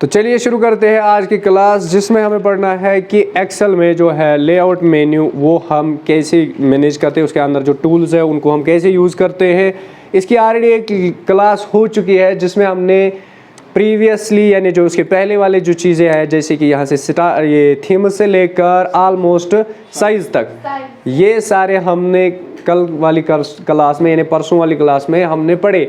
तो चलिए शुरू करते हैं आज की क्लास, जिसमें हमें पढ़ना है कि एक्सेल में जो है लेआउट मेन्यू वो हम कैसे मैनेज करते हैं, उसके अंदर जो टूल्स है उनको हम कैसे यूज़ करते हैं। इसकी ऑलरेडी एक क्लास हो चुकी है जिसमें हमने प्रीवियसली यानी जो उसके पहले वाले जो चीज़ें हैं, जैसे कि यहाँ से ये थीम से लेकर ऑलमोस्ट साइज तक, ये सारे हमने कल वाली क्लास में यानी परसों वाली क्लास में हमने पढ़े।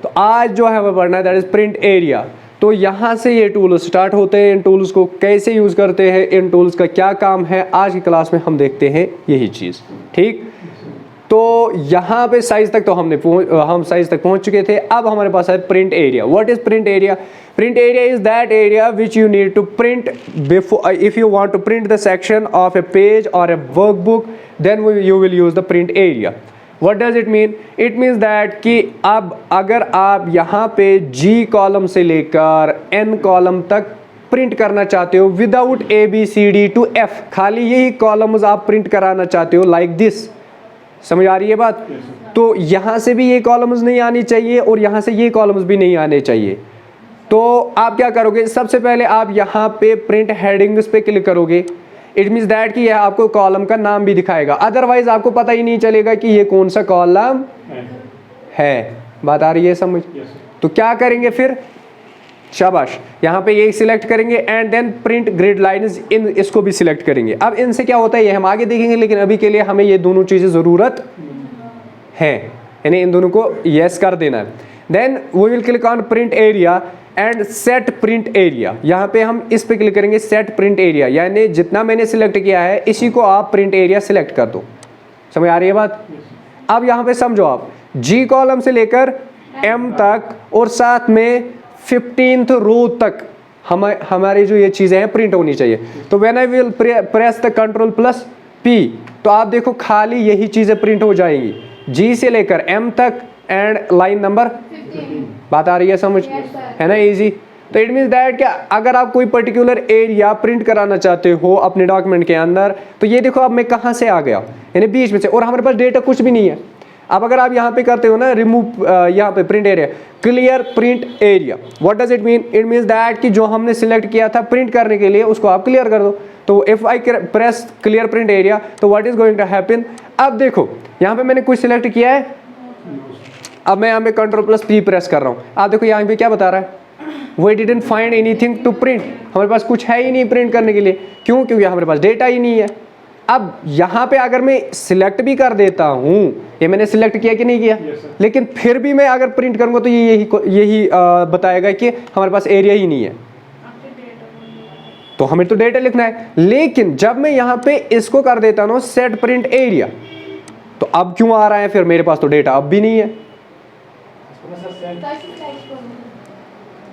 तो आज जो है हमें पढ़ना है दैट इज़ प्रिंट एरिया। तो यहाँ से ये टूल स्टार्ट होते हैं। इन टूल्स को कैसे यूज़ करते हैं, इन टूल्स का क्या काम है, आज की क्लास में हम देखते हैं यही चीज़। ठीक, तो यहाँ पे साइज तक तो हम साइज तक पहुँच चुके थे। अब हमारे पास है print area. What is print area? Print area is that area which you need to print before if you want to print the section of a page और a workbook, then you will use the print area. What does it mean? It means that कि अब अगर आप यहाँ पे G column से लेकर N column तक प्रिंट करना चाहते हो विदाउट ABCD to F, खाली यही कॉलम्स आप प्रिंट कराना चाहते हो लाइक दिस, समझ आ रही है बात? तो यहाँ से भी ये कॉलम्स नहीं आनी चाहिए और यहाँ से ये कॉलम्स भी नहीं आने चाहिए। तो आप क्या करोगे, सबसे पहले आप यहाँ पे प्रिंट हेडिंग्स पे क्लिक करोगे। इट मीन्स दैट कि यह आपको कॉलम का नाम भी दिखाएगा, अदरवाइज आपको पता ही नहीं चलेगा कि ये कौन सा कॉलम है। बात आ रही है समझ? तो क्या करेंगे फिर, शाबाश, यहाँ पे ये सिलेक्ट करेंगे and then print grid lines, इन इसको भी सिलेक्ट करेंगे। अब इनसे क्या होता है ये हम आगे देखेंगे, लेकिन अभी के लिए हमें ये दोनों चीज़ें ज़रूरत है, यानी इन दोनों को यस कर देना है। Then we will click on print area and set print area. यहाँ पे हम इस पे क्लिक करेंगे सेट प्रिंट एरिया, यानी जितना मैंने सिलेक्ट किया है इसी को आप प्रिंट एरिया सिलेक्ट कर दो। समझ आ रही है बात? अब यहाँ पे समझो, आप G कॉलम से लेकर M तक और साथ में 15th रो तक हमारी जो ये चीज़ें हैं प्रिंट होनी चाहिए। तो when I will press the Ctrl+P, तो आप देखो खाली यही चीज़ें प्रिंट हो जाएंगी G से लेकर M तक एंड लाइन नंबर 15। बात आ रही है समझ? है ना इजी? तो इट मीन्स दैट कि अगर आप कोई पर्टिकुलर एरिया प्रिंट कराना चाहते हो अपने डॉक्यूमेंट के अंदर, तो ये देखो अब मैं कहाँ से आ गया, यानी बीच में से, और हमारे पास डेटा कुछ भी नहीं है। अब अगर आप यहाँ पे करते हो ना रिमूव, यहाँ पे print area, clear print area, what does it mean? It means that कि जो हमने सिलेक्ट किया था प्रिंट करने के लिए उसको आप क्लियर कर दो। तो if I press clear print area, तो what is going to happen? अब देखो यहाँ पे मैंने कुछ सिलेक्ट किया है, अब मैं यहाँ पे Ctrl+P प्रेस कर रहा हूँ। आप देखो यहाँ पे क्या बता रहा है, We didn't find anything to print। हमारे पास कुछ है ही नहीं प्रिंट करने के लिए। क्यों? क्योंकि हमारे पास डेटा ही नहीं है। अब यहाँ पे अगर मैं सिलेक्ट भी कर देता हूँ, ये मैंने सिलेक्ट किया कि नहीं किया, लेकिन फिर भी मैं अगर प्रिंट करूँगा तो ये यही बताएगा कि हमारे पास एरिया ही नहीं है। तो हमें तो डेटा लिखना है, लेकिन जब मैं यहाँ पे इसको कर देता हूँ सेट प्रिंट एरिया, तो अब क्यों आ रहा है फिर? मेरे पास तो डेटा अब भी नहीं है।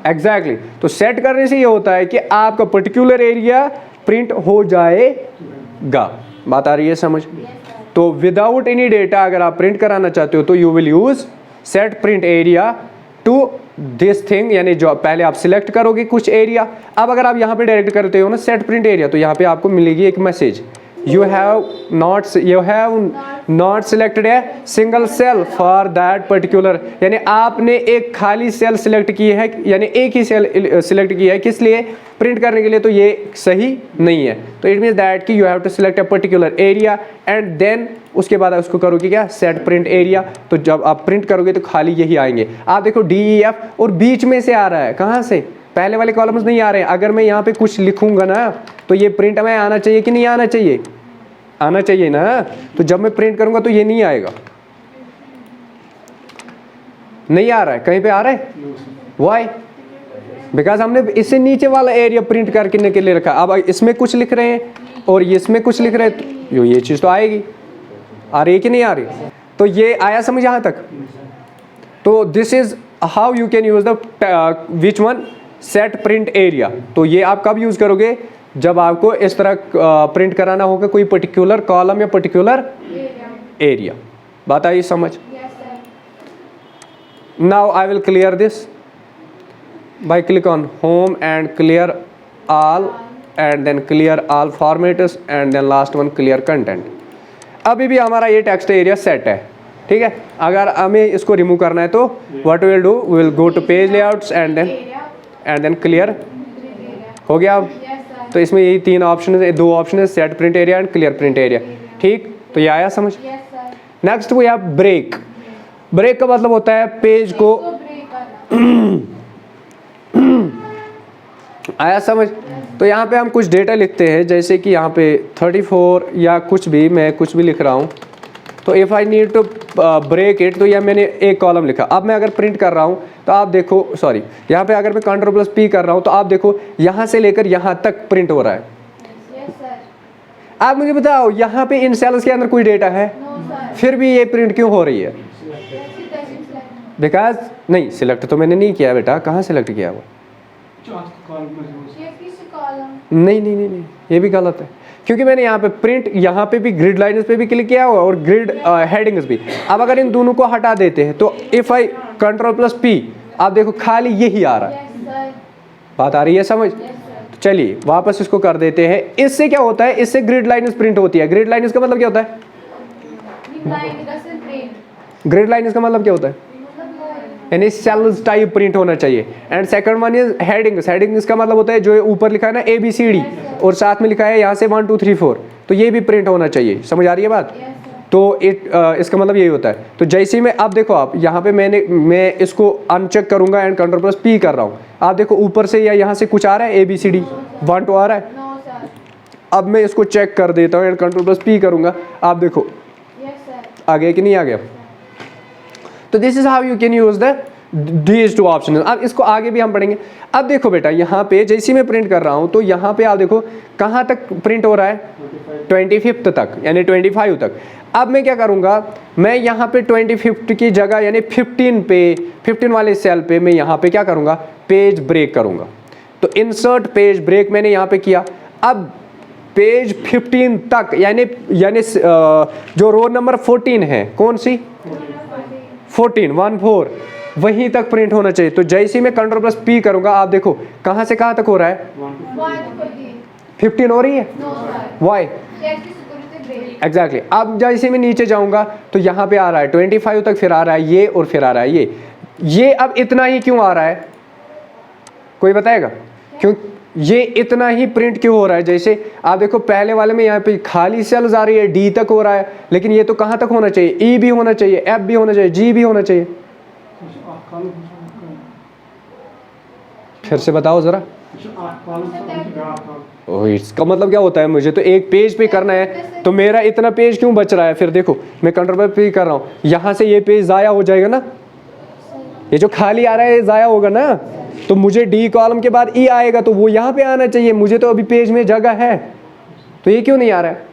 एग्जैक्टली तो सेट करने से ये होता है कि आपका पर्टिकुलर एरिया प्रिंट हो जाएगा। बात आ रही है समझ? तो विदाउट एनी डेटा अगर आप प्रिंट कराना चाहते हो तो you will use set print area to this thing, यानी जो पहले आप सिलेक्ट करोगे कुछ एरिया। अब अगर आप यहाँ पे डायरेक्ट करते हो ना सेट प्रिंट एरिया, तो यहाँ पे आपको मिलेगी एक message, you have not selected a single cell for that particular, यानी आपने एक खाली सेल सिलेक्ट की है, यानी एक ही सेल सिलेक्ट की है, किस लिए? प्रिंट करने के लिए। तो ये सही नहीं है। तो इट मीन्स दैट कि you have to select a particular area and then उसके बाद उसको करोगे क्या, सेट प्रिंट एरिया। तो जब आप प्रिंट करोगे तो खाली यही आएंगे। आप देखो DEF और बीच में से आ रहा है, कहाँ से? पहले वाले कॉलम्स नहीं आ रहे हैं। अगर मैं यहाँ पे कुछ लिखूंगा ना तो ये प्रिंट में आना चाहिए कि नहीं आना चाहिए? आना चाहिए ना। तो जब मैं प्रिंट करूंगा तो ये नहीं आएगा, नहीं आ रहा है। कहीं पे आ रहा है? वाई? बिकॉज हमने इससे नीचे वाला एरिया प्रिंट करने के लिए रखा। अब इसमें कुछ लिख रहे हैं और इसमें कुछ लिख रहे हैं, तो ये चीज़ तो आएगी। आ रही है कि नहीं आ रही? तो ये आया समझ यहाँ तक? तो this is how you can use the which one, set print area. तो ये आप कब यूज करोगे? जब आपको इस तरह प्रिंट कराना होगा कोई पर्टिकुलर कॉलम या पर्टिकुलर एरिया। बात आई समझ? Now I will clear this by click on home and clear all, and then clear all formats, and then last one clear content. अभी भी हमारा ये टेक्स्ट एरिया सेट है, ठीक है। अगर हमें इसको रिमूव करना है तो what will do, we will go to page layouts and then clear. हो गया अब? तो इसमें यही 3 ऑप्शन है, 2 ऑप्शन है, set print area and clear print area, ठीक। तो ये आया समझ। Next we have break. Break का मतलब होता है पेज को आया समझ। तो यहाँ पे हम कुछ डेटा लिखते हैं, जैसे कि यहाँ पे 34 या कुछ भी, मैं कुछ भी लिख रहा हूँ। तो if I need to break it, तो यह मैंने एक कॉलम लिखा। अब मैं अगर प्रिंट कर रहा हूँ तो आप देखो, सॉरी, यहाँ पे अगर मैं Ctrl+P कर रहा हूँ तो आप देखो यहाँ से लेकर यहाँ तक प्रिंट हो रहा है। आप मुझे बताओ यहाँ पे इन सेल्स के अंदर कोई डेटा है? फिर भी ये प्रिंट क्यों हो रही है? बिकॉज नहीं, सिलेक्ट तो मैंने नहीं किया बेटा। कहाँ सिलेक्ट किया वो? नहीं नहीं नहीं नहीं, ये भी गलत है, क्योंकि मैंने यहाँ पे प्रिंट, यहाँ पे भी ग्रिड लाइन्स पे भी क्लिक किया हुआ और ग्रिड हेडिंग्स भी। अब अगर इन दोनों को हटा देते हैं तो इफ़ आई Ctrl+P, आप देखो खाली यही आ रहा है। बात आ रही है समझ? तो चलिए वापस इसको कर देते हैं। इससे क्या होता है, इससे ग्रिड लाइन्स प्रिंट होती है। ग्रिड लाइन्स का मतलब क्या होता है? ग्रिड लाइन्स का मतलब क्या होता है? यानी सेल्स टाइप प्रिंट होना चाहिए। And second one is headings. Headings का मतलब होता है जो ऊपर लिखा है ना ABCD और साथ में लिखा है यहाँ से 1 2 3 4, तो ये भी प्रिंट होना चाहिए। समझ आ रही है बात? तो इसका मतलब यही होता है। तो जैसे ही मैं, अब देखो आप यहाँ पे मैं इसको अनचेक करूँगा एंड Ctrl+P कर रहा हूँ। आप देखो ऊपर से या यहाँ से कुछ आ रहा है, ABCD 1 2 आ रहा है। अब मैं इसको चेक कर देता हूँ एंड Ctrl+P करूँगा। आप देखो आ गया कि नहीं आ गया? तो this is how you can use the these 2 option. अब इसको आगे भी हम पढ़ेंगे। अब देखो बेटा, यहाँ पे जैसे मैं प्रिंट कर रहा हूँ तो यहाँ पे आप देखो कहाँ तक प्रिंट हो रहा है? 25th तक, यानी 25 तक। अब मैं क्या करूँगा, मैं यहाँ पे 25th की जगह यानी 15 वाले सेल पे मैं यहाँ पे क्या करूँगा, पेज ब्रेक करूँगा। तो इंसर्ट पेज ब्रेक मैंने यहाँ पे किया। अब पेज 15 तक यानी जो रो नंबर 14 है, कौन सी? 14 वहीं तक प्रिंट होना चाहिए। तो जैसे ही मैं Ctrl+P करूंगा, आप देखो कहाँ से कहाँ तक हो रहा है? 15 हो रही है। वाई? एग्जैक्टली। अब जैसे मैं नीचे जाऊंगा तो यहाँ पे आ रहा है 25 तक, फिर आ रहा है ये और फिर आ रहा है ये। अब इतना ही क्यों आ रहा है? कोई बताएगा क्यों ये इतना ही प्रिंट क्यों हो रहा है? जैसे आप देखो पहले वाले में यहाँ पे खाली सेल्स आ रही है, D तक हो रहा है, लेकिन ये तो कहाँ तक होना चाहिए? E भी होना चाहिए, F भी होना चाहिए, G भी होना चाहिए। फिर से बताओ जरा। इसका मतलब क्या होता है? मुझे तो एक पेज पे करना है, तो मेरा इतना पेज क्यों बच रहा है? फिर देखो मैं Ctrl+P कर रहा हूँ, यहाँ से ये पेज ज़ाया हो जाएगा ना, ये जो खाली आ रहा है ये ज़ाया होगा ना। तो मुझे D कॉलम के बाद E आएगा, तो वो यहाँ पे आना चाहिए। मुझे तो अभी पेज में जगह है, तो ये क्यों नहीं आ रहा है?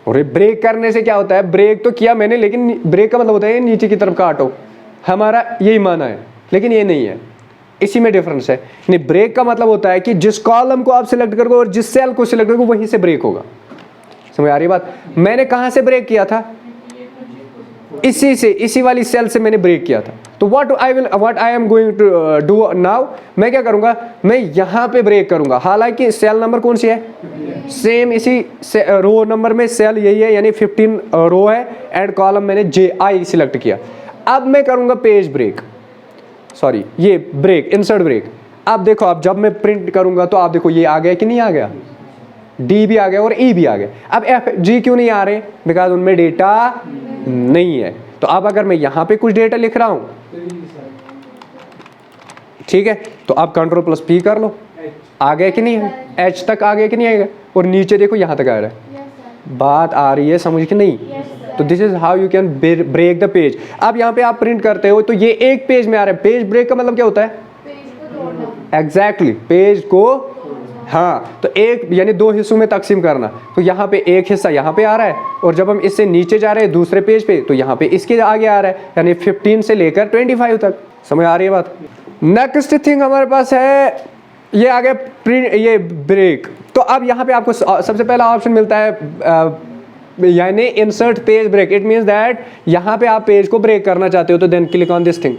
और ब्रेक करने से क्या होता है? ब्रेक तो किया मैंने, लेकिन ब्रेक का मतलब होता है नीचे की तरफ काटो, हमारा यही माना है, लेकिन ये नहीं है। इसी में डिफरेंस है। नहीं, ब्रेक का मतलब होता है कि जिस कॉलम को आप सिलेक्ट करोगे और जिस सेल को सिलेक्ट करोगे वहीं से ब्रेक होगा। समझ आ रही बात? मैंने कहाँ से ब्रेक किया था? इसी वाली सेल से मैंने ब्रेक किया था। तो what I am going to do now, मैं क्या करूंगा, मैं यहाँ पे ब्रेक करूंगा। हालांकि सेल नंबर कौन सी है? सेम इसी रो नंबर में सेल यही है, यानी 15 रो है एंड कॉलम मैंने JI सिलेक्ट किया। अब मैं करूंगा पेज ब्रेक, सॉरी ये ब्रेक, इंसर्ट ब्रेक। अब देखो, अब जब मैं प्रिंट करूंगा तो आप देखो ये आ गया कि नहीं आ गया? D भी आ गया और E भी आ गया। अब F G क्यों नहीं आ रहे? बिकॉज उनमें डेटा नहीं है। तो अब अगर मैं यहाँ पे कुछ डेटा लिख रहा हूँ, ठीक है, तो आप Ctrl+P कर लो, आ गया कि नहीं है? H तक आ गया कि नहीं आएगा? और नीचे देखो यहाँ तक आ रहा है। बात आ रही है समझ कि नहीं? तो this is how you can break the page. अब यहाँ पे आप प्रिंट करते हो तो ये एक पेज में आ रहा है। पेज ब्रेक का मतलब क्या होता है? एग्जैक्टली, पेज को, हाँ, तो एक यानी 2 हिस्सों में तकसीम करना। तो यहाँ पे एक हिस्सा यहाँ पे आ रहा है, और जब हम इससे नीचे जा रहे हैं दूसरे पेज पे, तो यहाँ पे इसके आगे आ रहा है, यानी 15 से लेकर 25 तक। समझ आ रही है बात? नेक्स्ट थिंग हमारे पास है, ये आ गया प्रिंट, ये ब्रेक। तो अब यहाँ पे आपको सबसे पहला ऑप्शन मिलता है यानी insert page break. It means that यहाँ पे आप पेज को ब्रेक करना चाहते हो, तो then click on this thing.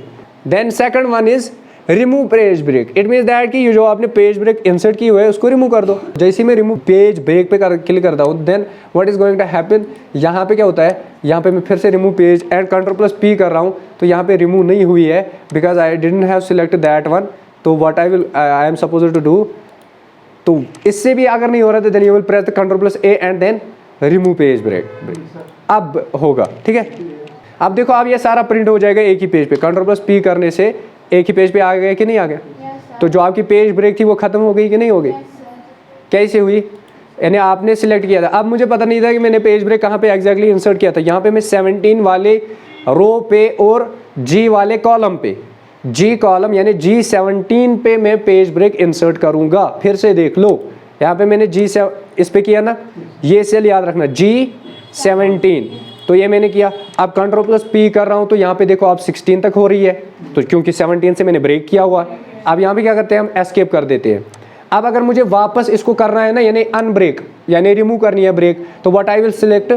Then second one is remove page break, it means that कि ये जो आपने पेज ब्रेक इंसर्ट की हुई है उसको रिमूव कर दो। जैसे ही मैं रिमूव पेज ब्रेक पे क्लिक करता हूँ, then what is going to happen, यहाँ पे क्या होता है, यहाँ पे मैं फिर से रिमूव पेज एंड Ctrl+P कर रहा हूँ, तो यहाँ पे रिमूव नहीं हुई है because I didn't have select that one. तो what I am suppose to do, तो इससे भी अगर नहीं हो रहा तो then you will press Ctrl+A and then remove page break, अब होगा। ठीक है, अब देखो अब ये सारा प्रिंट हो जाएगा एक ही पेज पे। Ctrl+P करने से एक ही पेज पे आ गया कि नहीं आ गया? तो जो आपकी पेज ब्रेक थी वो खत्म हो गई कि नहीं हो गई? कैसे हुई? यानी आपने सिलेक्ट किया था, अब मुझे पता नहीं था कि मैंने पेज ब्रेक कहाँ पे एग्जैक्टली इंसर्ट किया था। यहाँ पे मैं 17 वाले रो पे और G वाले कॉलम पे, G कॉलम यानी G17 पे मैं पेज ब्रेक इंसर्ट करूँगा। फिर से देख लो, यहाँ पे मैंने G7 इस पे किया ना, ये सेल याद रखना G17, तो ये मैंने किया। अब Ctrl+P कर रहा हूँ तो यहाँ पे देखो अब 16 तक हो रही है, तो क्योंकि 17 से मैंने ब्रेक किया हुआ है। अब यहाँ पे क्या करते हैं, हम एस्केप कर देते हैं। अब अगर मुझे वापस इसको करना है ना, यानी अनब्रेक यानी रिमूव करनी है ब्रेक, तो what I will select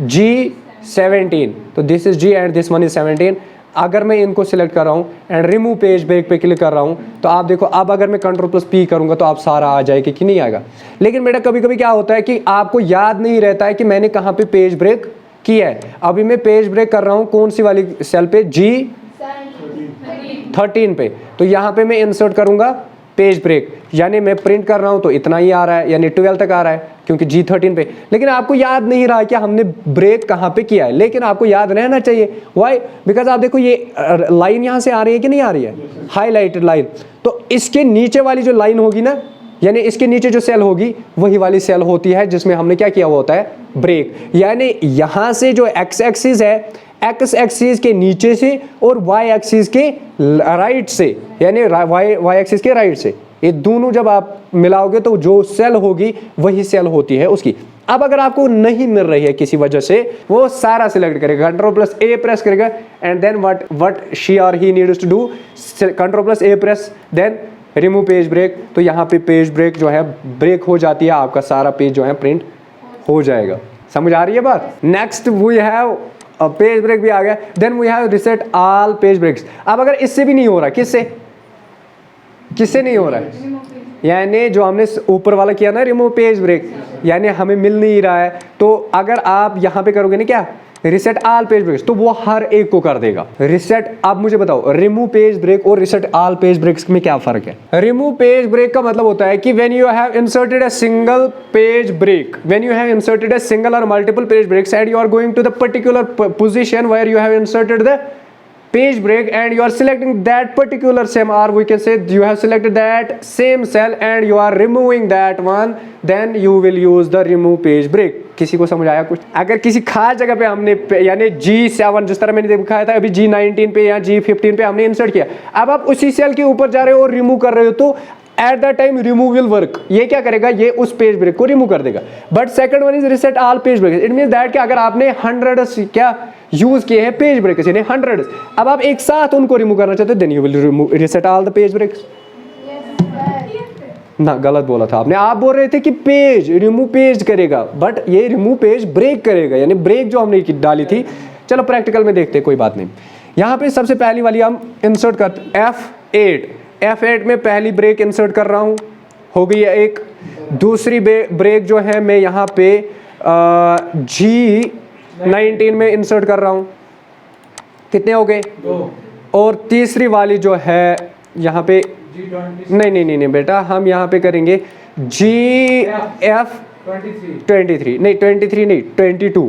G17, तो this is G and this one is 17। अगर मैं इनको सिलेक्ट कर रहा हूँ एंड रिमूव पेज ब्रेक पे क्लिक कर रहा हूँ, तो आप देखो अब अगर मैं Ctrl+P करूँगा तो आप सारा आ जाएगा कि नहीं आएगा। लेकिन बेटा कभी कभी क्या होता है कि आपको याद नहीं रहता है कि मैंने कहाँ पे पेज ब्रेक किया है। अभी मैं पेज ब्रेक कर रहा हूँ कौन सी वाली सेल पे, G13 पे, तो यहाँ पे मैं इंसर्ट करूँगा पेज ब्रेक, यानी मैं प्रिंट कर रहा हूँ तो इतना ही आ रहा है, यानी 12 तक आ रहा है क्योंकि G13 पे। लेकिन आपको याद नहीं रहा कि हमने ब्रेक कहाँ पे किया है, लेकिन आपको याद रहना चाहिए। वाई? बिकॉज आप देखो ये लाइन यहाँ से आ रही है कि नहीं आ रही है, हाईलाइटेड लाइन, तो इसके नीचे वाली जो लाइन होगी ना, यानी इसके नीचे जो सेल होगी वही वाली सेल होती है जिसमें हमने क्या किया हुआ होता है, ब्रेक। यानी यहाँ से जो एक्स एक्सिस है, एक्स एक्सिस के नीचे से और वाई एक्सिस के राइट से, यानी वाई एक्सिस के राइट से, ये दोनों जब आप मिलाओगे तो जो सेल होगी वही सेल होती है उसकी। अब अगर आपको नहीं मिल रही है किसी वजह से, वो सारा सिलेक्ट करेगा, Ctrl+A प्रेस करेगा एंड देन व्हाट शी और he needs to do, Ctrl+A press then remove page break, तो यहाँ पे पेज ब्रेक जो है ब्रेक हो जाती है, आपका सारा पेज जो है प्रिंट हो जाएगा। समझ आ रही है बात? Next we have page break भी आ गया, then we have reset all page breaks. अब अगर इससे भी नहीं हो रहा, किससे नहीं हो रहा है, यानी जो हमने ऊपर वाला किया ना रिमूव पेज ब्रेक, यानी हमें मिल नहीं रहा है, तो अगर आप यहाँ पे करोगे ना क्या, रिसेट ऑल पेज ब्रेक्स, तो वो हर एक को कर देगा रिसेट। अब मुझे बताओ रिमूव पेज ब्रेक और रिसेट ऑल पेज ब्रेक्स में क्या फर्क है? रिमूव पेज ब्रेक का मतलब होता है कि when you have inserted a single page break, when you have inserted a single और multiple page breaks and you are going to the particular position where you have inserted the page break and you are selecting that particular same, or we can say you have selected that same cell and you are removing that one, then you will use the remove page break। किसी को समझ आया कुछ? अगर किसी खास जगह पे हमने यानी G7 जिस तरह मैंने दिखाया था अभी G19 पे या G15 पे हमने इंसर्ट किया, अब आप उसी सेल के ऊपर जा रहे हो और रिमूव कर रहे हो, तो at the time remove will work, ये क्या करेगा, ये उस पेज ब्रेक को रिमूव कर देगा। But second one is reset all page break, it means that कि अगर आपने 100 क्या यूज किए हैं पेज ब्रेक, यानी 100, अब आप एक साथ उनको रिमूव करना चाहते हो, then you will reset all the page breaks. ना गलत बोला था आपने, आप बोल रहे थे कि पेज रिमूव पेज करेगा, बट ये रिमूव पेज ब्रेक करेगा, यानी ब्रेक जो हमने डाली थी। चलो प्रैक्टिकल में देखते हैं, कोई बात नहीं। यहाँ पे सबसे पहली वाली हम इंसर्ट करते F8 में पहली ब्रेक इंसर्ट कर रहा हूँ, हो गई है एक। दूसरी ब्रेक जो है मैं यहाँ पे G19 में इंसर्ट कर रहा हूँ, कितने हो गए? 2। और तीसरी वाली जो है यहाँ पे नहीं बेटा, हम यहाँ पे करेंगे F23 नहीं 23 नहीं 22,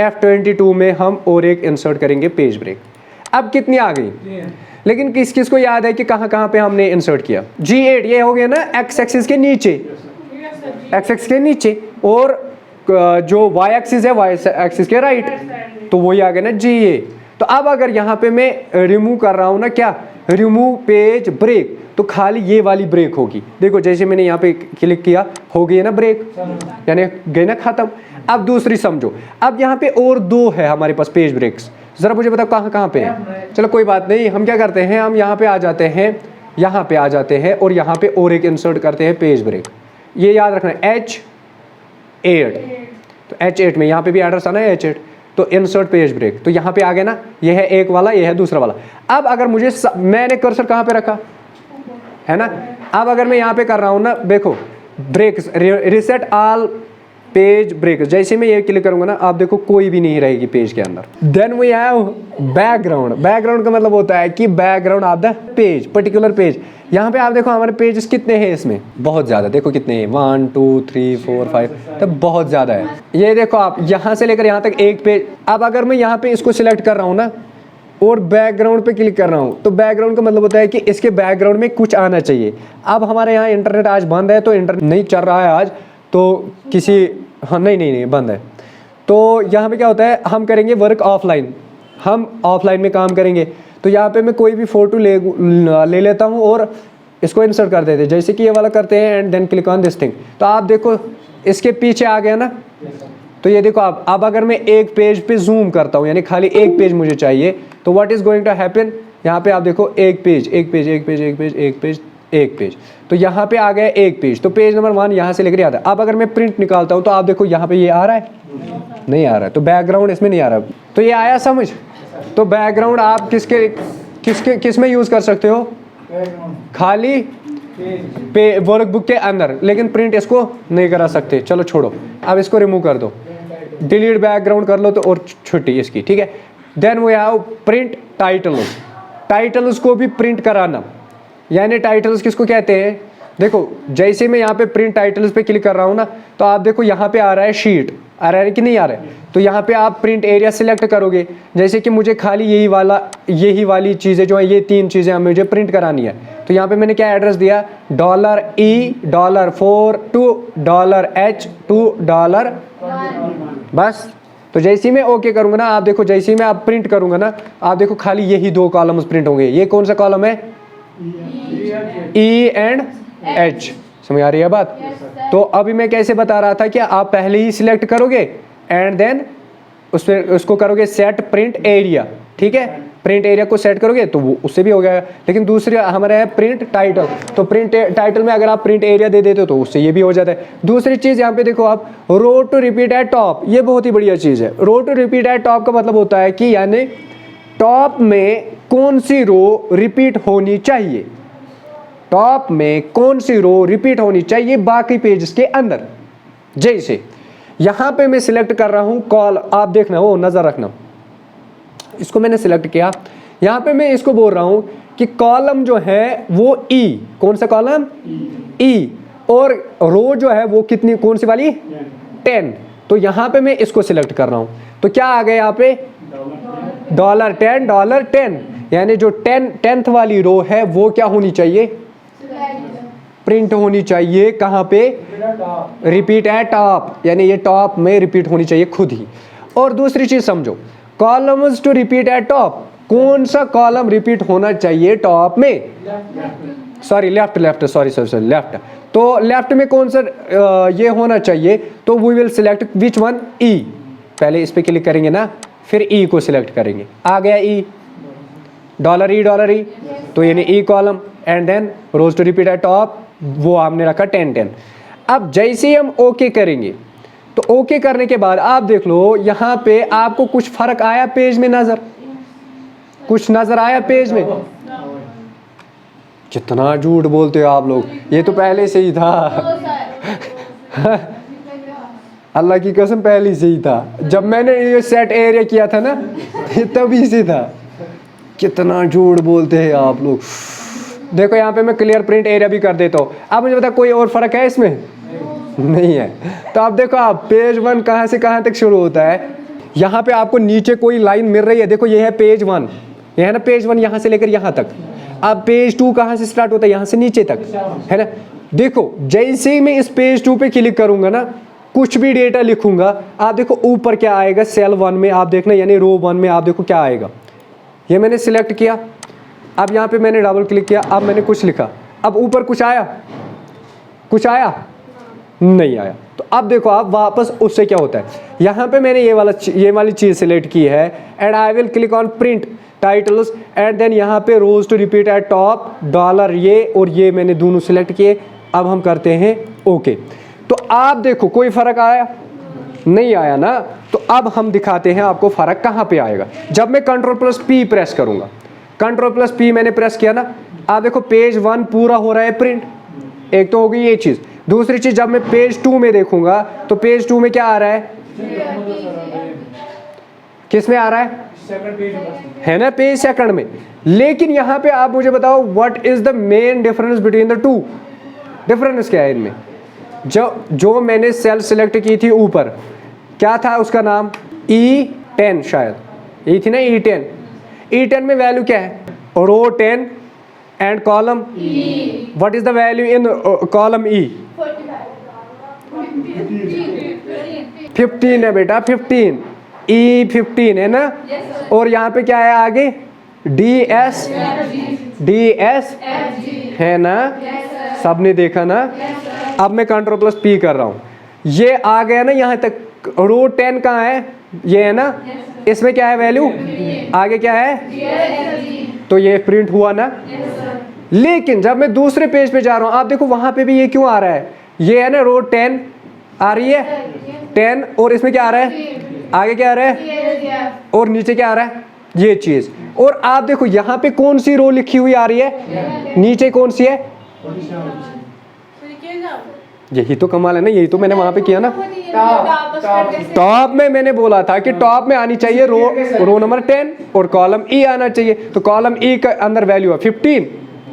F22 में हम और एक इंसर्ट करेंगे पेज ब्रेक। अब कितनी आ गई? लेकिन किस को याद है कि कहाँ पे हमने इंसर्ट किया? G8 ये हो गया ना एक्स एक्सिस के नीचे, एक्स एक्सिस के नीचे, और जो वाई एक्सिस है वाई एक्सिस के राइट, तो वही आ गया ना G8। तो अब अगर यहाँ पे मैं रिमूव कर रहा हूँ ना क्या, रिमूव पेज ब्रेक, तो खाली ये वाली ब्रेक होगी। देखो जैसे मैंने यहाँ पे क्लिक किया, हो गई है ना ब्रेक, यानी गई ना खत्म। अब दूसरी समझो, अब यहाँ पे और 2 है हमारे पास पेज ब्रेक्स, जरा मुझे बताओ कहाँ पे है? चलो कोई बात नहीं, हम क्या करते हैं, हम यहाँ पे आ जाते हैं, यहाँ पे आ जाते हैं और यहाँ पे और एक इंसर्ट करते हैं पेज ब्रेक। ये याद रखना H8, तो H8 में यहाँ पे भी एड्रेस आना है H8, तो इंसर्ट पेज ब्रेक, तो यहाँ पे आ गया ना, ये है एक वाला, ये है दूसरा वाला। अब अगर मुझे मैंने कर्सर कहाँ पे रखा, है ना। अब अगर मैं यहाँ पे कर रहा हूँ ना, देखो breaks, reset all page break, जैसे मैं ये क्लिक करूंगा ना, आप देखो कोई भी नहीं रहेगी पेज के अंदर। Then we have background. Background का मतलब होता है कि background of the page, particular page. यहाँ पे आप देखो हमारे पेजेस कितने हैं, इसमें बहुत ज़्यादा, देखो कितने हैं, 1 2 3 4 5, तब बहुत ज़्यादा है। ये देखो आप यहाँ से लेकर यहाँ तक एक पेज। अब अगर मैं यहाँ पे इसको सिलेक्ट कर रहा हूँ ना और बैकग्राउंड पे क्लिक कर रहा हूँ, तो बैकग्राउंड का मतलब होता है कि इसके बैकग्राउंड में कुछ आना चाहिए। अब हमारे यहाँ इंटरनेट आज बंद है, तो इंटरनेट नहीं चल रहा है आज, तो किसी, हाँ नहीं बंद है। तो यहाँ पे क्या होता है, हम करेंगे वर्क ऑफलाइन, हम ऑफलाइन में काम करेंगे। तो यहाँ पे मैं कोई भी फ़ोटो ले लेता हूँ और इसको इंसर्ट कर देते हैं, जैसे कि ये वाला करते हैं, and then click on this thing. तो आप देखो इसके पीछे आ गया ना। तो ये देखो आप, अब अगर मैं एक पेज पे जूम करता हूँ, यानी खाली एक पेज मुझे चाहिए, तो what is going to happen, यहाँ पे आप देखो एक पेज एक पेज एक पेज एक पेज एक पेज एक पेज, तो यहाँ पे आ गया एक पेज। तो पेज नंबर 1 यहाँ से लेकर आता है। अब अगर मैं प्रिंट निकालता हूँ, तो आप देखो यहाँ पे ये आ रहा है, नहीं आ रहा है, तो बैकग्राउंड इसमें नहीं आ रहा। तो ये आया समझ। तो बैकग्राउंड आप किस में यूज़ कर सकते हो, खाली वर्कबुक के अंदर, लेकिन प्रिंट इसको नहीं करा सकते। चलो छोड़ो, अब इसको रिमूव कर दो, डिलीट बैकग्राउंड कर लो, तो और छुट्टी इसकी, ठीक है। Then we have print titles. Titles को भी प्रिंट कराना, यानी टाइटल्स किसको कहते हैं, देखो जैसे मैं यहाँ पे प्रिंट टाइटल्स पे क्लिक कर रहा हूँ ना, तो आप देखो यहाँ पे आ रहा है शीट, आ रहा है कि नहीं आ रहा है। तो यहाँ पे आप प्रिंट एरिया सिलेक्ट करोगे, जैसे कि मुझे खाली यही वाली चीज़ें जो है, ये 3 चीज़ें मुझे प्रिंट करानी है। तो यहाँ पे मैंने क्या एड्रेस दिया, $E $4 $2 H $2, बस। तो जैसे ही मैं ओके करूँगा ना, आप देखो जैसे ही मैं आप प्रिंट करूँगा ना, आप देखो खाली यही 2 कॉलम्स प्रिंट होंगे। ये कौन सा कॉलम है, E एंड H, समझ आ रही है बात। तो अभी मैं कैसे बता रहा था कि आप पहले ही सिलेक्ट करोगे एंड देन उसको करोगे सेट प्रिंट एरिया, ठीक है। प्रिंट एरिया को सेट करोगे तो वो उससे भी हो गया। लेकिन दूसरे हमारा है प्रिंट टाइटल, तो प्रिंट टाइटल में अगर आप प्रिंट एरिया दे देते हो तो उससे ये भी हो जाता है। दूसरी चीज़ यहाँ पे देखो आप, रो टू रिपीट एट टॉप, ये बहुत ही बढ़िया चीज़ है। रो टू रिपीट एट टॉप का मतलब होता है कि यानी टॉप में कौन सी रो रिपीट होनी चाहिए, टॉप में कौन सी रो रिपीट होनी चाहिए बाकी पेजेस के अंदर। जैसे यहाँ पे मैं सिलेक्ट कर रहा हूँ कॉल, आप देखना वो नज़र रखना, इसको मैंने सिलेक्ट किया, यहाँ पे मैं इसको बोल रहा हूँ कि कॉलम जो है वो E, कौन सा कॉलम, E, और रो जो है वो कितनी, कौन सी वाली, 10। तो यहाँ पे मैं इसको सिलेक्ट कर रहा हूँ, तो क्या आ गया यहाँ पे, $10, यानी जो 10th वाली रो है वो क्या होनी चाहिए, प्रिंट होनी चाहिए। कहाँ पे, रिपीट एट टॉप, यानी ये टॉप में रिपीट होनी चाहिए खुद ही। और दूसरी चीज समझो, columns to repeat at top, कौन सा कॉलम रिपीट होना चाहिए टॉप में, सॉरी लेफ्ट, लेफ्ट। तो लेफ्ट में कौन सा ये होना चाहिए, तो we will select which one, E। पहले इस पे क्लिक करेंगे ना, फिर E को सिलेक्ट करेंगे, आ गया E, $E, तो यानी E column, and then rows to repeat at top, वो हमने रखा 10। अब जैसे ही हम ओके करेंगे, तो ओके करने के बाद आप देख लो यहाँ पे आपको कुछ फर्क आया पेज में, कुछ नजर आया पेज में। कितना झूठ बोलते हो आप लोग, ये तो पहले से ही था अल्लाह की कसम पहले से ही था, जब मैंने ये सेट एरिया किया था ना तभी से था। कितना झूठ बोलते हैं आप लोग। देखो यहाँ पे मैं क्लियर प्रिंट एरिया भी कर देता हूँ। अब मुझे बता कोई और फर्क है इसमें, नहीं है। तो आप देखो आप पेज 1 कहाँ से कहाँ तक शुरू होता है, यहाँ पे आपको नीचे कोई लाइन मिल रही है, देखो ये है पेज 1, ये है ना पेज 1, यहाँ से लेकर यहाँ तक। अब पेज 2 कहाँ से स्टार्ट होता है, यहाँ से नीचे तक, है ना। देखो जैसे ही मैं इस पेज 2 पे क्लिक करूंगा ना, कुछ भी डेटा लिखूंगा, आप देखो ऊपर क्या आएगा, सेल 1 में आप देखना, यानी रो 1 में आप देखो क्या आएगा। ये मैंने सिलेक्ट किया, अब यहाँ पे मैंने डबल क्लिक किया, अब मैंने कुछ लिखा, अब ऊपर कुछ आया, नहीं आया। तो अब देखो आप वापस उससे क्या होता है, यहाँ पे मैंने ये वाली चीज़ सिलेक्ट की है, and I will click on print titles, and then यहाँ पे rows to repeat at top, $, ये और ये मैंने दोनों सिलेक्ट किए। अब हम करते हैं ओके। तो आप देखो कोई फर्क आया, नहीं आया ना। तो अब हम दिखाते हैं आपको फर्क कहाँ पे आएगा। जब मैं Ctrl+P प्रेस करूंगा, Ctrl+P मैंने प्रेस किया ना, आप देखो पेज 1 पूरा हो रहा है प्रिंट, एक तो हो गई ये चीज़। दूसरी चीज़ जब मैं पेज 2 में देखूंगा तो पेज 2 में क्या आ रहा है, किस में आ रहा है ना, पेज सेकंड में। लेकिन यहाँ पे आप मुझे बताओ what is the main difference between the two, difference क्या है इनमें। जो मैंने सेल सिलेक्ट की थी ऊपर, क्या था उसका नाम, E10 शायद, ये थी ना E10। E10 में वैल्यू क्या है, रो 10 and column E। What is the value in column E, 15 है बेटा, 15, E15 है ना। और यहाँ पे क्या है आगे, DS है ना, सबने देखा ना। अब मैं Ctrl+P कर रहा हूँ, ये आ गया ना यहाँ तक। रो 10 कहाँ है, ये है ना, इसमें क्या है वैल्यू, आगे क्या है, तो ये प्रिंट हुआ ना। लेकिन जब मैं दूसरे पेज पे जा रहा हूँ, आप देखो वहां पे भी ये क्यों आ रहा है, ये है ना रो 10 आ रही है 10, और इसमें क्या आ रहा है, आगे क्या आ रहा है, और नीचे क्या आ रहा है, ये चीज। और आप देखो यहाँ पे कौन सी रो लिखी हुई आ रही है, नीचे कौन सी है, यही तो कमाल है ना, यही तो मैंने वहां पे किया ना। टॉप में मैंने बोला था कि टॉप में आनी चाहिए रो नंबर 10 और कॉलम E आना चाहिए। तो कॉलम E के अंदर वैल्यू है 15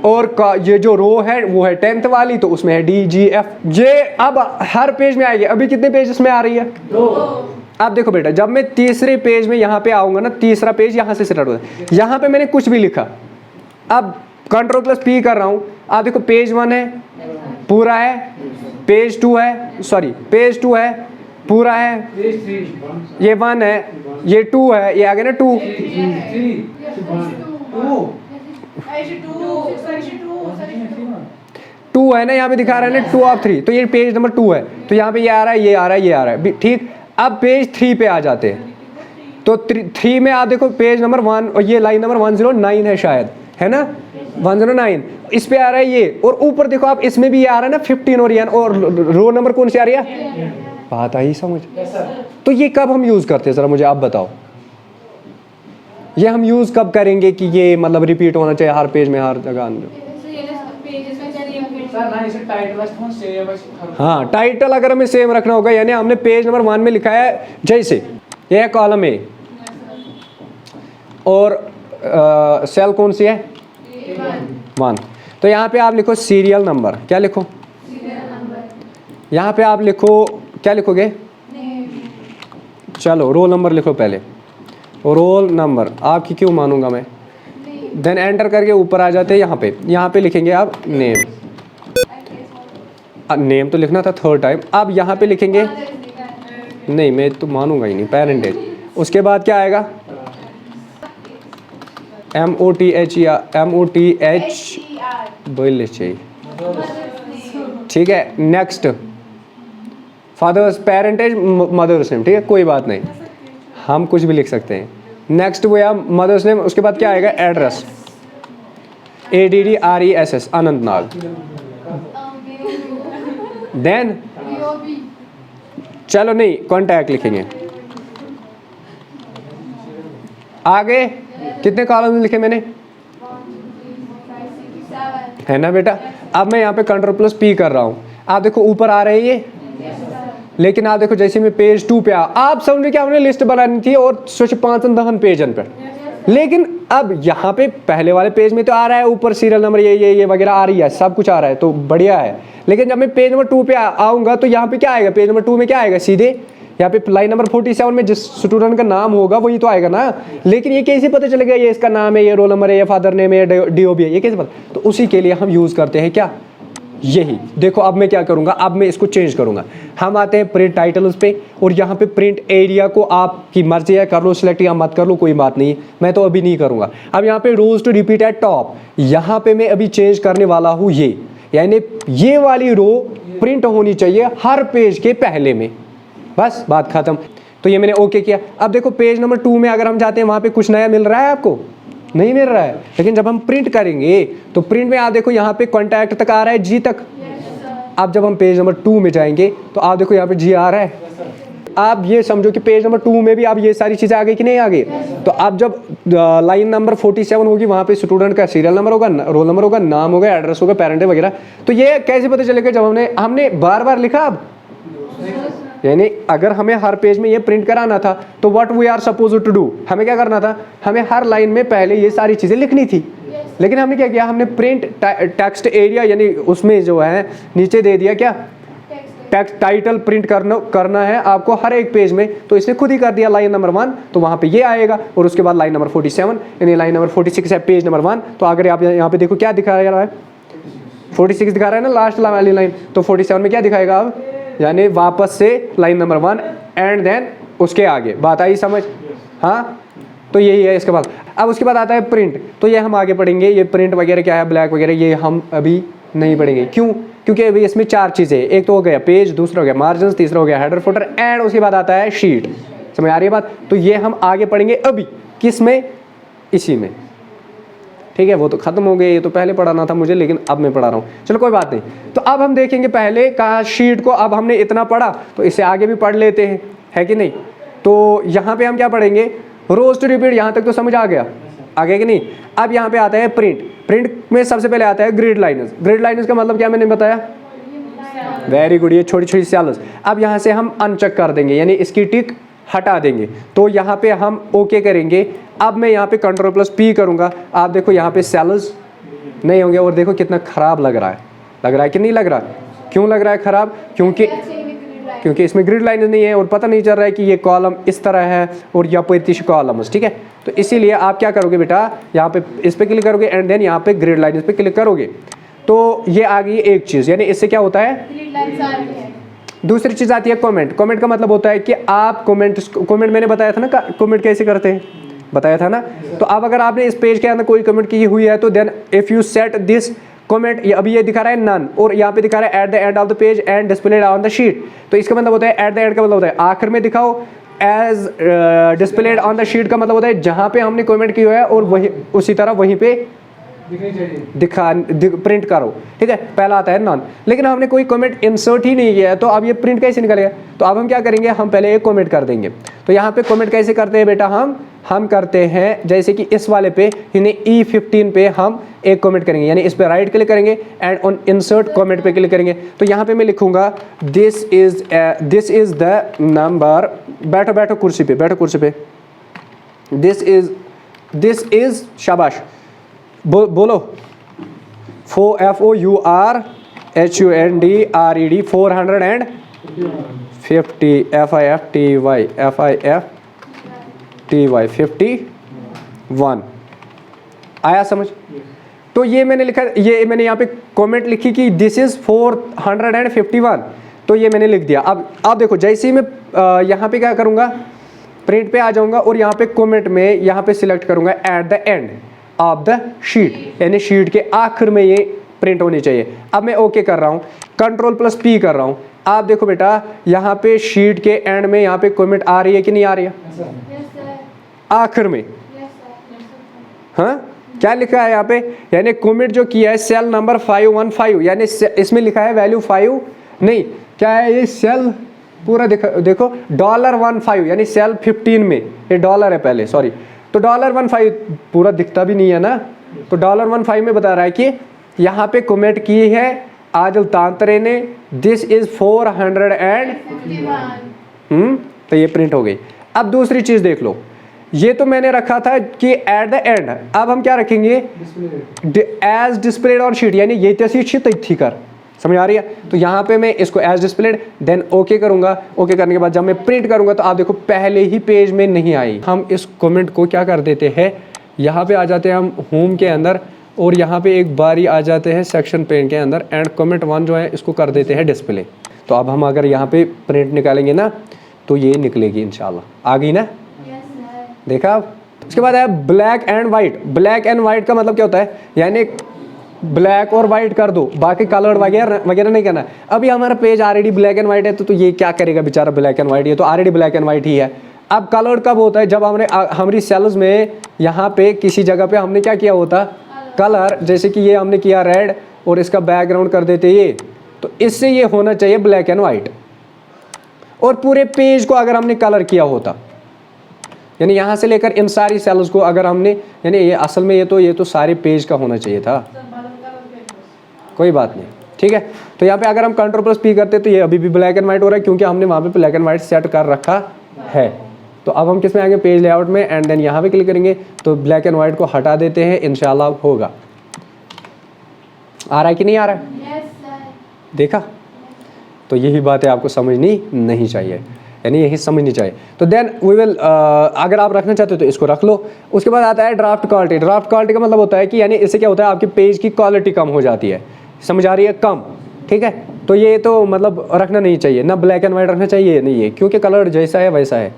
और ये जो रो है वो है 10th वाली, तो उसमें है DGF। ये अब हर पेज में आएगी। अभी कितने पेज इसमें आ रही है, 2। अब देखो बेटा, जब मैं तीसरे पेज में यहाँ पे आऊंगा ना, तीसरा पेज यहाँ से स्टार्ट होता है, यहाँ पे मैंने कुछ भी लिखा, अब Ctrl+P कर रहा हूँ। आप देखो पेज 1 है पूरा है, पेज 2 है, सॉरी पेज 2 है पूरा है, ये 1 है, ये 2 है, ये आ गया ना 2, टू है ना, यहाँ पे दिखा रहा है ना 2 of 3, तो ये पेज नंबर 2 है। तो यहाँ पे ये आ रहा है, ये आ रहा है, ये आ रहा है, ठीक। अब पेज 3 पे आ जाते हैं, तो 3 में आप देखो पेज नंबर 1, और ये लाइन नंबर 109 है शायद, है ना 109, इस पे आ रहा है ये। और ऊपर देखो आप, इसमें भी ये आ रहा है ना 15, और रो नंबर कौन सी आ रही है, बात आई समझ। तो ये कब हम यूज करते हैं, जरा मुझे आप बताओ, ये हम यूज कब करेंगे कि ये मतलब रिपीट होना चाहिए हर पेज में, हर जगह। हाँ, टाइटल अगर हमें सेम रखना होगा, यानी हमने पेज नंबर 1 में लिखा है जैसे ये है कॉलम ए, और सेल कौन सी है 1, तो यहाँ पे आप लिखो सीरियल नंबर, क्या लिखो, यहाँ पे आप लिखो, क्या लिखोगे, चलो रोल नंबर लिखो पहले, रोल नंबर आपकी क्यों मानूंगा मैं। देन एंटर करके ऊपर आ जाते हैं, यहाँ पे लिखेंगे आप नेम, नेम तो लिखना था 3rd टाइम। अब यहाँ पे लिखेंगे, नहीं मैं तो मानूंगा ही नहीं, पेरेंटेज। उसके बाद क्या आएगा, MOTH बोल चाहिए, ठीक है। Next father's parentage mother's name, ठीक है, कोई बात नहीं, हम कुछ भी लिख सकते हैं। नेक्स्ट वो या मदर्स नेम, उसके बाद क्या आएगा, एड्रेस, ADDRESS अनंतनाग। देन चलो नहीं, कॉन्टैक्ट लिखेंगे। आगे कितने कॉलम लिखे मैंने, है ना बेटा। अब मैं यहाँ पे Ctrl+P कर रहा हूँ, आप देखो ऊपर आ रहे हैं ये, लेकिन आप देखो जैसे मैं पेज 2 पे आप समझे कि हमने लिस्ट बनानी थी और सोच 5 पेजन पर, लेकिन अब यहाँ पे पहले वाले पेज में तो आ रहा है ऊपर सीरियल नंबर ये वगैरह आ रही है, सब कुछ आ रहा है, तो बढ़िया है। लेकिन जब मैं पेज नंबर 2 पे आऊँगा तो यहाँ पे क्या आएगा, पेज नंबर 2 में क्या आएगा, सीधे यहाँ पे लाइन नंबर 47 में जिस स्टूडेंट का नाम होगा वही तो आएगा ना। लेकिन ये कैसे पता चलेगा ये इसका नाम है, ये रोल नंबर है, ये फादर नेम है, DOB है, ये कैसे पता। तो उसी के लिए हम यूज़ करते हैं क्या, यही। देखो अब मैं क्या करूँगा, अब मैं इसको चेंज करूँगा। हम आते हैं प्रिंट टाइटल्स पे, और यहाँ पे प्रिंट एरिया को आपकी मर्जी है, कर लो सिलेक्ट या मत कर लो, कोई बात नहीं, मैं तो अभी नहीं करूँगा। अब यहाँ पे rows to repeat at top, यहाँ पे मैं अभी चेंज करने वाला हूँ ये, यानी ये वाली रो प्रिंट होनी चाहिए हर पेज के पहले में, बस बात खत्म। तो ये मैंने ओके किया। अब देखो पेज नंबर 2 में अगर हम जाते हैं, वहाँ पे कुछ नया मिल रहा है आपको, नहीं मिल रहा है। लेकिन जब हम प्रिंट करेंगे तो प्रिंट में आप देखो यहाँ पे कॉन्टैक्ट तक आ रहा है, G तक। अब जब हम पेज नंबर 2 में जाएंगे तो आप देखो यहाँ पे G आ रहा है। आप ये समझो कि पेज नंबर 2 में भी अब ये सारी चीज़ें आ गई कि नहीं आ गई। तो अब जब लाइन नंबर 47 होगी वहाँ पे स्टूडेंट का सीरियल नंबर होगा, रोल नंबर होगा, नाम होगा, एड्रेस होगा, पेरेंट वगैरह। तो ये कैसे पता चलेगा जब हमने बार बार लिखा। अब यानी अगर हमें हर पेज में ये प्रिंट कराना था तो what we are suppose to do, हमें क्या करना था, हमें हर लाइन में पहले ये सारी चीज़ें लिखनी थी। लेकिन हमने क्या किया, हमने प्रिंट टेक्स्ट एरिया यानी उसमें जो है नीचे दे दिया क्या, टेक्स्ट टाइटल प्रिंट करना है आपको हर एक पेज में, तो इसने खुद ही कर दिया लाइन नंबर 1, तो वहाँ पे ये आएगा। और उसके बाद लाइन नंबर 47 यानी लाइन नंबर 46 है पेज नंबर 1। तो अगर आप यहाँ पे देखो क्या दिखा रहा है, 46 दिखा रहा है ना लास्ट वाली लाइन, तो 47 में क्या दिखाएगा अब, यानी वापस से लाइन नंबर 1 एंड देन उसके आगे। बात आई समझ? हाँ, तो यही है इसके बाद। अब उसके बाद आता है प्रिंट, तो ये हम आगे पढ़ेंगे। ये प्रिंट वगैरह क्या है, ब्लैक वगैरह, ये हम अभी नहीं पढ़ेंगे। क्यों? क्योंकि अभी इसमें 4 चीज़ें, एक तो हो गया पेज, दूसरा हो गया मार्जिन, तीसरा हो गया हेडर फुटर एंड उसके बाद आता है शीट। समझ आ रही है बात? तो ये हम आगे पढ़ेंगे अभी, किस में, इसी में। ठीक है, वो तो खत्म हो गए, ये तो पहले पढ़ाना था मुझे, लेकिन अब मैं पढ़ा रहा हूँ। चलो कोई बात नहीं। तो अब हम देखेंगे पहले का शीट को। अब हमने इतना पढ़ा तो इसे आगे भी पढ़ लेते हैं, है कि नहीं। तो यहाँ पे हम क्या पढ़ेंगे, रोज टू रिपीट, यहाँ तक तो समझ आ गया, आगे कि नहीं। अब यहाँ पे आता है प्रिंट। प्रिंट में सबसे पहले आता है ग्रिड लाइनर्स। ग्रिड लाइनर्स का मतलब क्या मैंने बताया, वेरी गुड, ये छोटी छोटी सेल्स। अब यहाँ से हम अनचेक कर देंगे, यानी इसकी टिक हटा देंगे। तो यहाँ पे हम ओके करेंगे। अब मैं यहाँ पे Ctrl+P करूँगा, आप देखो यहाँ पे सेल्स नहीं होंगे। और देखो कितना खराब लग रहा है कि नहीं लग रहा। क्यों लग रहा है खराब? क्योंकि इसमें ग्रिड लाइन नहीं है और पता नहीं चल रहा है कि ये कॉलम इस तरह है और यहाँ पे 30 कॉलम्स। ठीक है, तो इसीलिए आप क्या करोगे बेटा, यहाँ पे इस पे क्लिक करोगे एंड देन यहाँ पे ग्रिड लाइन पे क्लिक करोगे, तो ये आ गई एक चीज़। यानी इससे क्या होता है, दूसरी चीज़ आती है कमेंट। कमेंट का मतलब होता है कि आप कमेंट मैंने बताया था ना, कमेंट कैसे करते हैं, बताया था ना। तो अब अगर आपने इस पेज के अंदर कोई कमेंट की हुई है तो then if you set this comment, अभी ये दिखा रहा है नन और यहाँ पे दिखा रहा है at the end of the page and displayed on the sheet. तो इसका मतलब होता है एट द एंड का मतलब होता है आखिर में दिखाओ, as displayed on the sheet का मतलब होता है जहाँ पे हमने कमेंट की हुआ है और वही उसी तरह वहीं पे प्रिंट करो। ठीक है, पहला आता है नॉन। लेकिन हमने कोई कमेंट इंसर्ट ही नहीं किया है, तो अब ये प्रिंट कैसे निकलेगा। तो अब हम क्या करेंगे, हम पहले एक कमेंट कर देंगे। तो यहाँ पे कमेंट कैसे करते हैं बेटा, हम करते हैं जैसे कि इस वाले पे यानी E15 पे हम एक कमेंट करेंगे, यानी इस पे राइट क्लिक करेंगे एंड ऑन इंसर्ट कमेंट पे क्लिक करेंगे। तो यहाँ पे मैं लिखूंगा दिस इज द नंबर, बैठो कुर्सी पे, दिस इज शाबाश बोलो FOURHUNDRED 450 51 आया समझ। तो ये मैंने लिखा, ये मैंने यहाँ पे कमेंट लिखी कि दिस इज 451, तो ये मैंने लिख दिया। अब देखो जैसे ही मैं यहाँ पे क्या करूँगा, प्रिंट पे आ जाऊँगा और यहाँ पे कमेंट में यहाँ पे सिलेक्ट करूँगा at the end of the sheet, यानी शीट के आखिर में ये प्रिंट होनी चाहिए। अब मैं ओके कर रहा हूँ, Ctrl+P कर रहा हूँ। आप देखो बेटा यहाँ पे शीट के एंड में यहाँ पे कमेंट आ रही है कि नहीं आ रही है, आखिर में। हाँ, क्या लिखा है यहाँ पे, यानी कमेंट जो किया है सेल नंबर 515, यानी इसमें लिखा है वैल्यू 5 नहीं, क्या है ये सेल पूरा देखो $15 यानी सेल 15 में ये डॉलर है पहले, सॉरी। तो $15 पूरा दिखता भी नहीं है ना, तो $15 में बता रहा है कि यहाँ पे कमेंट की है आदिल तांतरे ने, दिस इज 451। तो ये प्रिंट हो गई। अब दूसरी चीज देख लो, ये तो मैंने रखा था कि एट द एंड, अब हम क्या रखेंगे, एज डिस्प्लेड ऑन शीट, यानी ये शीट थी कर, समझ आ रही है। तो यहाँ पे मैं इसको एज डिस्प्लेड देन ओके करूँगा। ओके करने के बाद जब मैं प्रिंट करूँगा तो आप देखो पहले ही पेज में नहीं आई। हम इस कमेंट को क्या कर देते हैं, यहाँ पे आ जाते हैं हम होम के अंदर और यहाँ पे एक बारी आ जाते हैं सेक्शन पेन के अंदर एंड कमेंट 1 जो है इसको कर देते हैं डिस्प्ले। तो अब हम अगर यहाँ पे प्रिंट निकालेंगे ना तो ये निकलेगी इंशाल्लाह। आ गई ना, देखा आप। उसके बाद है black and white. Black and white का मतलब क्या होता है, यानी ब्लैक और वाइट कर दो, बाकी कलर वगैरह नहीं करना। अभी हमारा page already black and white है, तो ये क्या करेगा बेचारा, ब्लैक एंड वाइट, ये तो ऑलरेडी ब्लैक एंड वाइट ही है। अब कलर कब होता है, जब हमारी सेल्स में यहाँ पे किसी जगह पे हमने क्या किया होता कलर, जैसे कि ये हमने किया रेड और इसका बैकग्राउंड कर देते ये, तो इससे ये होना चाहिए ब्लैक एंड वाइट। और पूरे पेज को अगर हमने कलर किया होता, यानी यहाँ से लेकर इन सारी सेल्स को अगर हमने, यानी ये असल में ये तो सारे पेज का होना चाहिए था, कोई बात नहीं, ठीक है। तो यहाँ पे अगर हम Ctrl+P करते तो ये अभी भी ब्लैक एंड वाइट हो रहा है, क्योंकि हमने वहाँ पे ब्लैक एंड वाइट सेट कर रखा है। तो अब हम किस में आएंगे, पेज लेआउट में, एंड देन यहाँ पे क्लिक करेंगे तो ब्लैक एंड वाइट को हटा देते हैं, इंशाल्लाह होगा। आ रहा है कि नहीं आ रहा है? देखा? तो यही बातें आपको समझनी नहीं चाहिए, यानी यही समझनी चाहिए। तो देन वी विल, अगर आप रखना चाहते हो तो इसको रख लो। उसके बाद आता है ड्राफ्ट क्वालिटी। ड्राफ्ट क्वालिटी का मतलब होता है कि यानी इससे क्या होता है, आपके पेज की क्वालिटी कम हो जाती है, समझ आ रही है, कम, ठीक है। तो ये तो मतलब रखना नहीं चाहिए, ना ब्लैक एंड वाइट रखना चाहिए, नहीं है, क्योंकि कलर जैसा है वैसा है।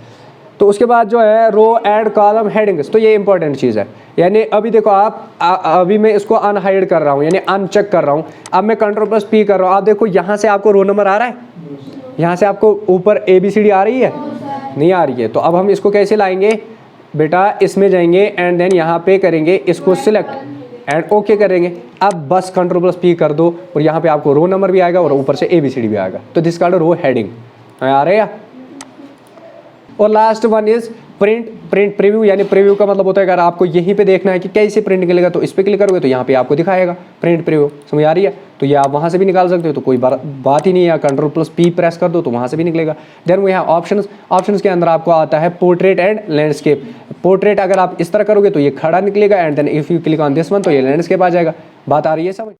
तो उसके बाद जो है रो एड कॉलम हेडिंग्स, तो ये इंपॉर्टेंट चीज़ है। यानी अभी देखो आप, अभी मैं इसको अनहाइड कर रहा हूँ, यानी अनचेक कर रहा हूँ। अब मैं Ctrl+P कर रहा हूँ, आप देखो यहाँ से आपको रो नंबर आ रहा है, यहाँ से आपको ऊपर ABCD आ रही है, नहीं आ रही है। तो अब हम इसको कैसे लाएंगे बेटा, इसमें जाएंगे एंड देन यहाँ पे करेंगे इसको सिलेक्ट एंड ओके करेंगे। अब बस Ctrl+P कर दो और यहाँ पे आपको रो नंबर भी आएगा और ऊपर से ABCD भी आएगा। तो दिस कॉल्ड रो हेडिंग, आ रहे हैं। और last one is print preview, यानी प्रीव्यू का मतलब होता है अगर आपको यहीं पे देखना है कि कैसे प्रिंट निकलेगा तो इस पे क्लिक करोगे तो यहाँ पे आपको दिखाएगा प्रिंट प्रीव्यू, समझ आ रही है। तो ये आप वहाँ से भी निकाल सकते हो, तो कोई बात ही नहीं है। Ctrl+P प्रेस कर दो तो वहाँ से भी निकलेगा। देन वी हैव ऑप्शंस के अंदर आपको आता है पोर्ट्रेट एंड लैंडस्केप। पोर्ट्रेट अगर आप इस तरह करोगे तो ये खड़ा निकलेगा, and then if you click on this one तो ये लैंडस्केप आ जाएगा। बात आ रही है समझ?